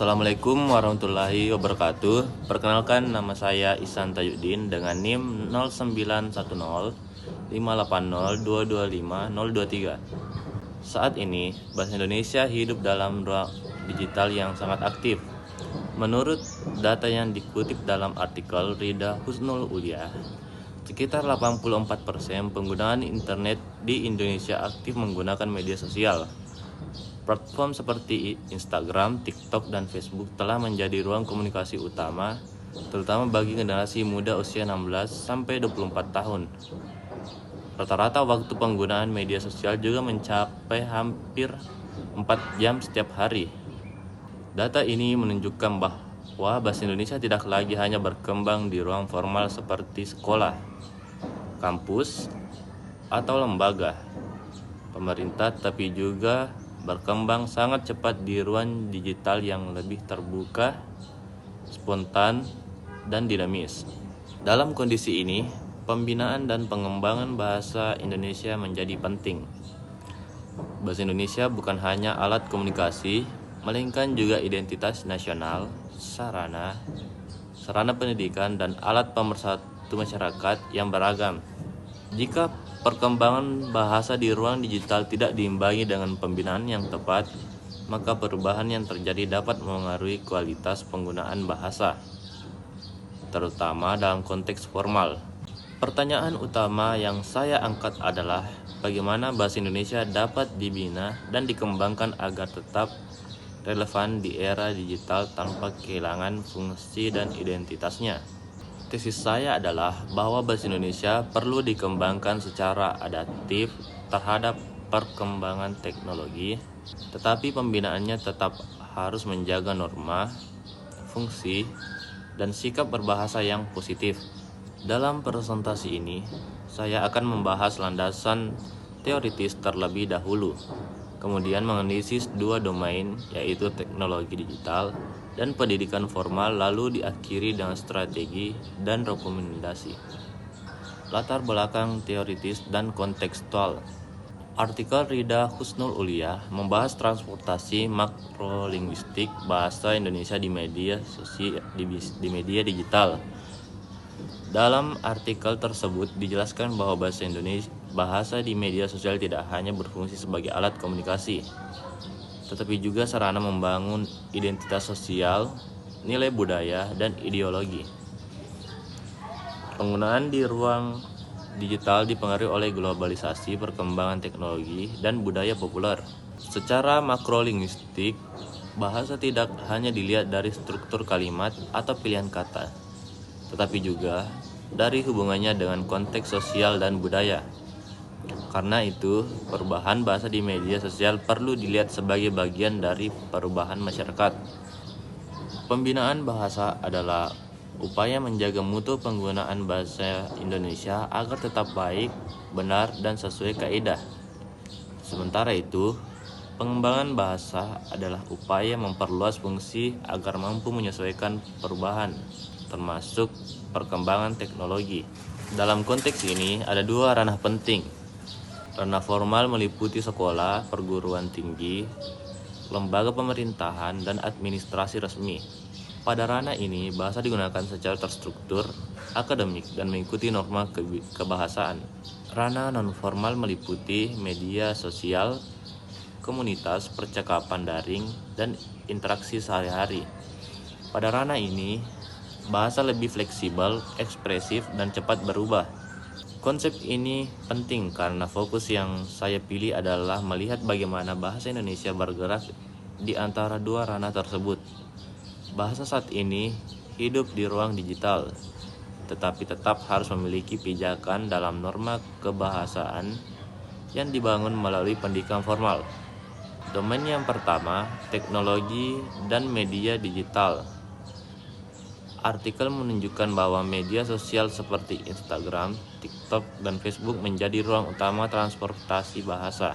Assalamualaikum warahmatullahi wabarakatuh. Perkenalkan, nama saya Ihsan Tayuddin dengan NIM 09105802250023. Saat ini, bahasa Indonesia hidup dalam ruang digital yang sangat aktif. Menurut data yang dikutip dalam artikel Rida Husnul Ulia, sekitar 84% penggunaan internet di Indonesia aktif menggunakan media sosial. Platform seperti Instagram, TikTok, dan Facebook telah menjadi ruang komunikasi utama, terutama bagi generasi muda usia 16-24 tahun. Rata-rata waktu penggunaan media sosial juga mencapai hampir 4 jam setiap hari. Data ini menunjukkan bahwa bahasa Indonesia tidak lagi hanya berkembang di ruang formal seperti sekolah, kampus, atau lembaga pemerintah, tapi juga berkembang sangat cepat di ruang digital yang lebih terbuka, spontan, dan dinamis. Dalam kondisi ini, pembinaan dan pengembangan bahasa Indonesia menjadi penting. Bahasa Indonesia bukan hanya alat komunikasi, melainkan juga identitas nasional, sarana pendidikan, dan alat pemersatu masyarakat yang beragam. Jika perkembangan bahasa di ruang digital tidak diimbangi dengan pembinaan yang tepat, maka perubahan yang terjadi dapat mengaruhi kualitas penggunaan bahasa, terutama dalam konteks formal. Pertanyaan utama yang saya angkat adalah bagaimana bahasa Indonesia dapat dibina dan dikembangkan agar tetap relevan di era digital tanpa kehilangan fungsi dan identitasnya. Tesis saya adalah bahwa bahasa Indonesia perlu dikembangkan secara adaptif terhadap perkembangan teknologi, tetapi pembinaannya tetap harus menjaga norma, fungsi, dan sikap berbahasa yang positif. Dalam presentasi ini, saya akan membahas landasan teoritis terlebih dahulu, kemudian menganalisis dua domain, yaitu teknologi digital dan pendidikan formal, lalu diakhiri dengan strategi dan rekomendasi. Latar belakang teoritis dan kontekstual. Artikel Rida Husnul Ulia membahas transportasi makrolinguistik bahasa Indonesia di media digital. Dalam artikel tersebut dijelaskan bahwa bahasa di media sosial tidak hanya berfungsi sebagai alat komunikasi, tetapi juga sarana membangun identitas sosial, nilai budaya, dan ideologi. Penggunaan di ruang digital dipengaruhi oleh globalisasi, perkembangan teknologi, dan budaya populer. Secara makrolinguistik, bahasa tidak hanya dilihat dari struktur kalimat atau pilihan kata, tetapi juga dari hubungannya dengan konteks sosial dan budaya. Karena itu, perubahan bahasa di media sosial perlu dilihat sebagai bagian dari perubahan masyarakat. Pembinaan bahasa adalah upaya menjaga mutu penggunaan bahasa Indonesia agar tetap baik, benar, dan sesuai kaidah. Sementara itu, pengembangan bahasa adalah upaya memperluas fungsi agar mampu menyesuaikan perubahan, termasuk perkembangan teknologi. Dalam konteks ini, ada dua ranah penting. Ranah formal meliputi sekolah, perguruan tinggi, lembaga pemerintahan, dan administrasi resmi. Pada ranah ini, bahasa digunakan secara terstruktur, akademik, dan mengikuti norma kebahasaan. Ranah non-formal meliputi media sosial, komunitas, percakapan daring, dan interaksi sehari-hari. Pada ranah ini, bahasa lebih fleksibel, ekspresif, dan cepat berubah. Konsep ini penting karena fokus yang saya pilih adalah melihat bagaimana bahasa Indonesia bergerak di antara dua ranah tersebut. Bahasa saat ini hidup di ruang digital, tetapi tetap harus memiliki pijakan dalam norma kebahasaan yang dibangun melalui pendidikan formal. Domain yang pertama, teknologi dan media digital. Artikel menunjukkan bahwa media sosial seperti Instagram, TikTok, dan Facebook menjadi ruang utama transportasi bahasa.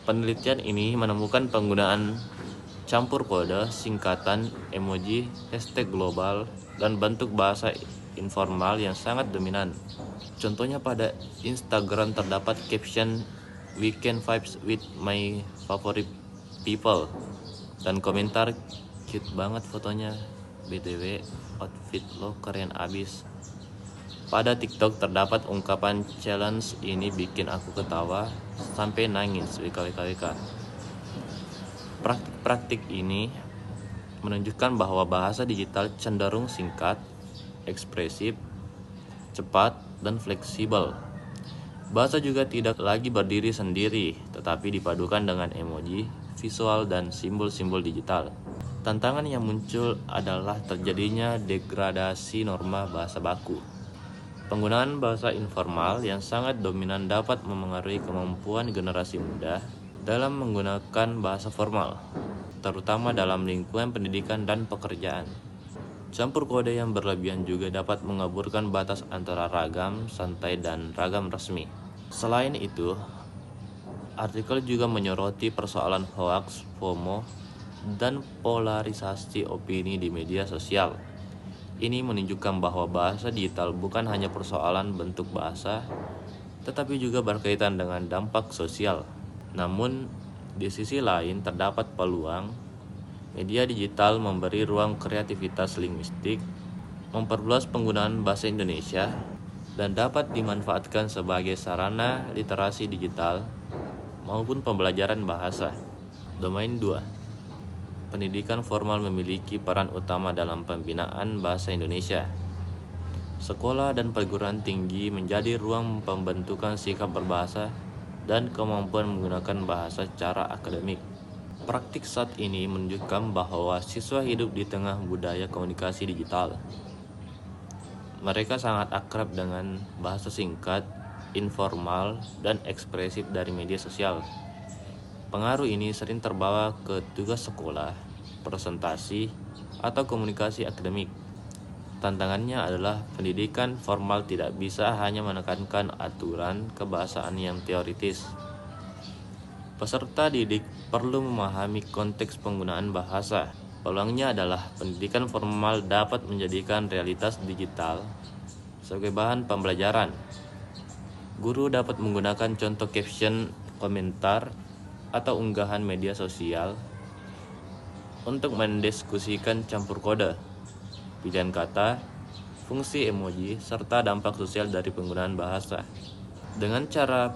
Penelitian ini menemukan penggunaan campur kode, singkatan, emoji, hashtag global, dan bentuk bahasa informal yang sangat dominan. Contohnya pada Instagram terdapat caption "Weekend vibes with my favorite people" dan komentar Cute banget fotonya. BTW, outfit lo keren abis. Pada TikTok terdapat ungkapan challenge ini bikin aku ketawa sampai nangis WKWKWK. Praktik-praktik ini menunjukkan bahwa bahasa digital cenderung singkat, ekspresif, cepat, dan fleksibel. Bahasa juga tidak lagi berdiri sendiri, tetapi dipadukan dengan emoji, visual, dan simbol-simbol digital. Tantangan yang muncul adalah terjadinya degradasi norma bahasa baku. Penggunaan bahasa informal yang sangat dominan dapat memengaruhi kemampuan generasi muda dalam menggunakan bahasa formal, terutama dalam lingkungan pendidikan dan pekerjaan. Campur kode yang berlebihan juga dapat mengaburkan batas antara ragam santai dan ragam resmi. Selain itu, artikel juga menyoroti persoalan hoaks, FOMO, dan polarisasi opini di media sosial. Ini menunjukkan bahwa bahasa digital bukan hanya persoalan bentuk bahasa, tetapi juga berkaitan dengan dampak sosial. Namun, di sisi lain terdapat peluang. Media digital memberi ruang kreativitas linguistik, memperluas penggunaan bahasa Indonesia, dan dapat dimanfaatkan sebagai sarana literasi digital maupun pembelajaran bahasa. Domain 2. Pendidikan formal memiliki peran utama dalam pembinaan bahasa Indonesia. Sekolah dan perguruan tinggi menjadi ruang pembentukan sikap berbahasa dan kemampuan menggunakan bahasa secara akademik. Praktik saat ini menunjukkan bahwa siswa hidup di tengah budaya komunikasi digital. Mereka sangat akrab dengan bahasa singkat, informal, dan ekspresif dari media sosial. Pengaruh ini sering terbawa ke tugas sekolah, presentasi, atau komunikasi akademik. Tantangannya adalah pendidikan formal tidak bisa hanya menekankan aturan kebahasaan yang teoritis. Peserta didik perlu memahami konteks penggunaan bahasa. Peluangnya adalah pendidikan formal dapat menjadikan realitas digital sebagai bahan pembelajaran. Guru dapat menggunakan contoh caption, komentar, atau unggahan media sosial untuk mendiskusikan campur kode, pilihan kata, fungsi emoji, serta dampak sosial dari penggunaan bahasa. Dengan cara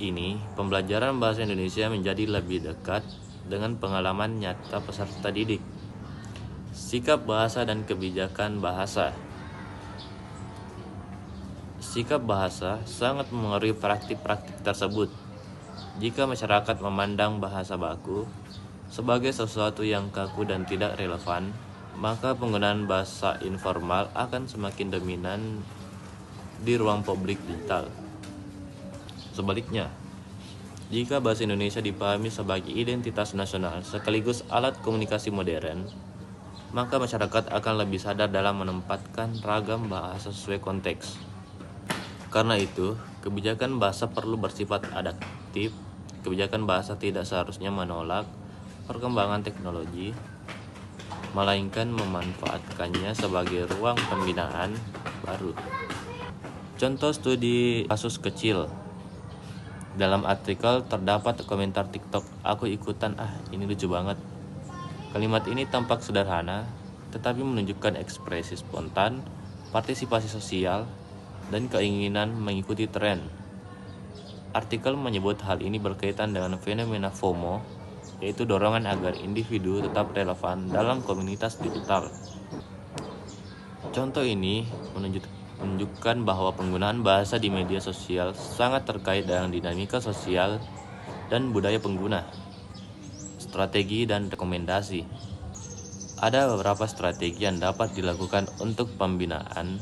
ini, pembelajaran bahasa Indonesia menjadi lebih dekat dengan pengalaman nyata peserta didik. Sikap bahasa dan kebijakan bahasa. Sikap bahasa sangat memengaruhi praktik-praktik tersebut. Jika masyarakat memandang bahasa baku sebagai sesuatu yang kaku dan tidak relevan, maka penggunaan bahasa informal akan semakin dominan di ruang publik digital. Sebaliknya, jika bahasa Indonesia dipahami sebagai identitas nasional sekaligus alat komunikasi modern, maka masyarakat akan lebih sadar dalam menempatkan ragam bahasa sesuai konteks. Karena itu, kebijakan bahasa perlu bersifat adaptif. Kebijakan bahasa tidak seharusnya menolak perkembangan teknologi, melainkan memanfaatkannya sebagai ruang pembinaan baru. Contoh studi kasus kecil. Dalam artikel terdapat komentar TikTok, "Aku ikutan ini lucu banget." Kalimat ini tampak sederhana, tetapi menunjukkan ekspresi spontan, partisipasi sosial, dan keinginan mengikuti tren. Artikel menyebut hal ini berkaitan dengan fenomena FOMO, yaitu dorongan agar individu tetap relevan dalam komunitas digital. Contoh ini menunjukkan bahwa penggunaan bahasa di media sosial sangat terkait dengan dinamika sosial dan budaya pengguna. Strategi dan rekomendasi. Ada beberapa strategi yang dapat dilakukan untuk pembinaan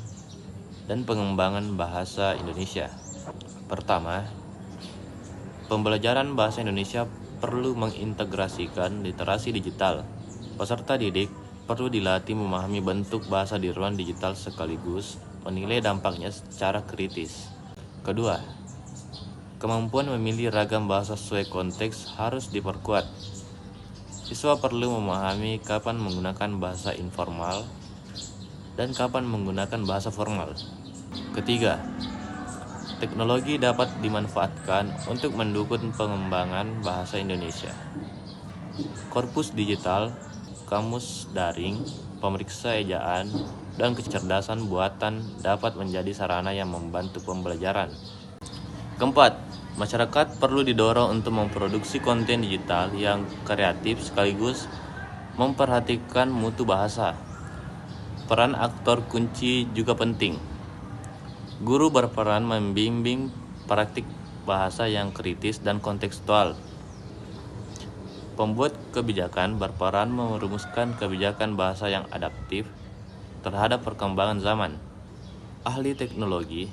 dan pengembangan bahasa Indonesia. Pertama, pembelajaran bahasa Indonesia perlu mengintegrasikan literasi digital. Peserta didik perlu dilatih memahami bentuk bahasa di ruang digital sekaligus menilai dampaknya secara kritis. Kedua, kemampuan memilih ragam bahasa sesuai konteks harus diperkuat. Siswa perlu memahami kapan menggunakan bahasa informal dan kapan menggunakan bahasa formal. Ketiga, teknologi dapat dimanfaatkan untuk mendukung pengembangan bahasa Indonesia. Korpus digital, kamus daring, pemeriksa ejaan, dan kecerdasan buatan dapat menjadi sarana yang membantu pembelajaran. Keempat, masyarakat perlu didorong untuk memproduksi konten digital yang kreatif sekaligus memperhatikan mutu bahasa. Peran aktor kunci juga penting. Guru berperan membimbing praktik bahasa yang kritis dan kontekstual. Pembuat kebijakan berperan merumuskan kebijakan bahasa yang adaptif terhadap perkembangan zaman. Ahli teknologi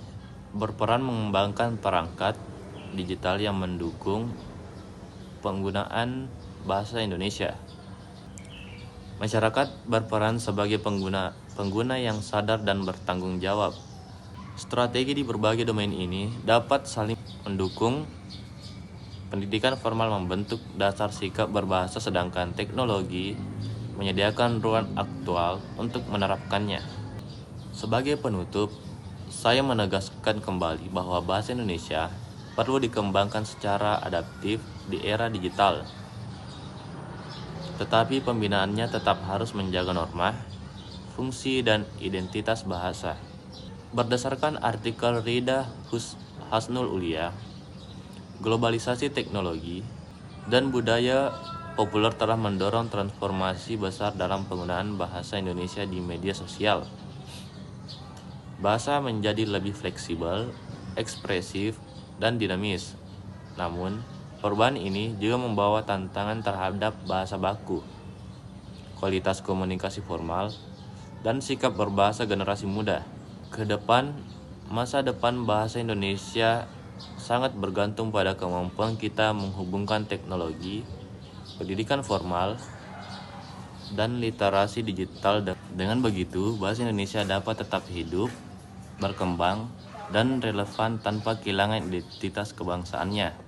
berperan mengembangkan perangkat digital yang mendukung penggunaan bahasa Indonesia. Masyarakat berperan sebagai pengguna yang sadar dan bertanggung jawab. Strategi di berbagai domain ini dapat saling mendukung. Pendidikan formal membentuk dasar sikap berbahasa, sedangkan teknologi menyediakan ruang aktual untuk menerapkannya. Sebagai penutup, saya menegaskan kembali bahwa bahasa Indonesia perlu dikembangkan secara adaptif di era digital. Tetapi pembinaannya tetap harus menjaga norma, fungsi, dan identitas bahasa. Berdasarkan artikel Rida Husnul Ulia, globalisasi teknologi dan budaya populer telah mendorong transformasi besar dalam penggunaan bahasa Indonesia di media sosial. Bahasa menjadi lebih fleksibel, ekspresif, dan dinamis. Namun, perubahan ini juga membawa tantangan terhadap bahasa baku, kualitas komunikasi formal, dan sikap berbahasa generasi muda. Kedepan, masa depan bahasa Indonesia sangat bergantung pada kemampuan kita menghubungkan teknologi, pendidikan formal, dan literasi digital. Dengan begitu, bahasa Indonesia dapat tetap hidup, berkembang, dan relevan tanpa kehilangan identitas kebangsaannya.